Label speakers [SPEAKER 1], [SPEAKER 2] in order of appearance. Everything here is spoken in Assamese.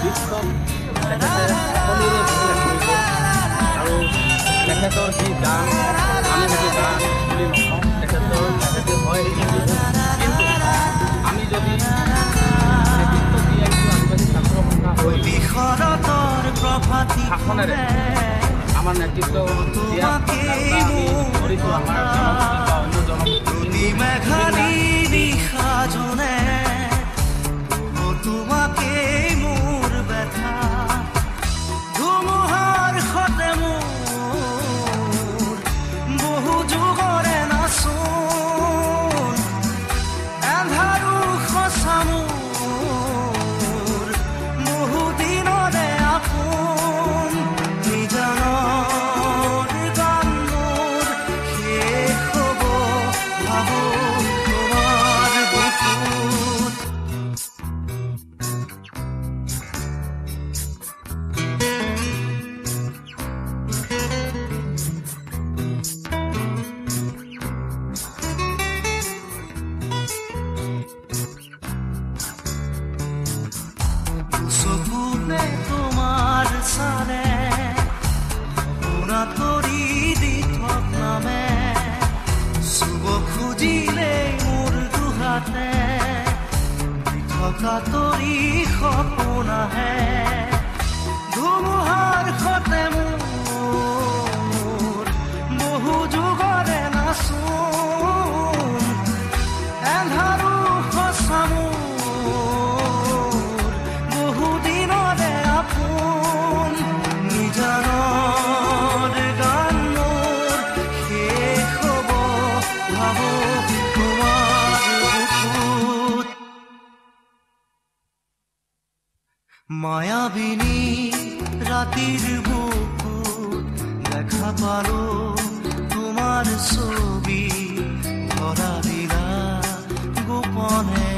[SPEAKER 1] বিশ্বত তেখেতে সকলোৰে অভিলেখ কৰিব আৰু তেখেতৰ যি গান আমি সেইটো গান বুলি নকওঁ তেখেতে হয় কিন্তু আমি যদি নেতৃত্ব দি আহিছোঁ আদিবাসী ছাত্ৰ সন্থা হৈ শাসনেৰে আমাৰ নেতৃত্ব দিয়া কৰিছোঁ আমাৰ জনগোষ্ঠী বা অন্য জনগোষ্ঠী
[SPEAKER 2] তোমাকে মোৰ ব্যথা ধুমুহাৰ সতে মোৰ বহু যুগৰে নাচোন এন্ধাৰো সঁচা মোৰ বহু দিনৰে আপোন নিজানৰ গান মোৰ শেষ হ'ব ভাবো তোমাৰ বুকুত চকুতে তোমাৰ চালে শুনা কৰি দি থক নামে চুব খুজিলে মোৰ দুহাতে থকা তৰি সপোন আহে ধুমুহাৰ সতে মোৰ বহু যুগৰে নাচোন এন্ধাৰো সঁচা মোৰ বহু দিনৰে আপোন নিজানৰ গান মোৰ শেষ হ'ব ভাবো তোমাৰ বুকুত মায়াবিনী ৰাতিৰ বুকুত দেখা পালো তোমাৰ ছবি ধৰা দিলা গোপনে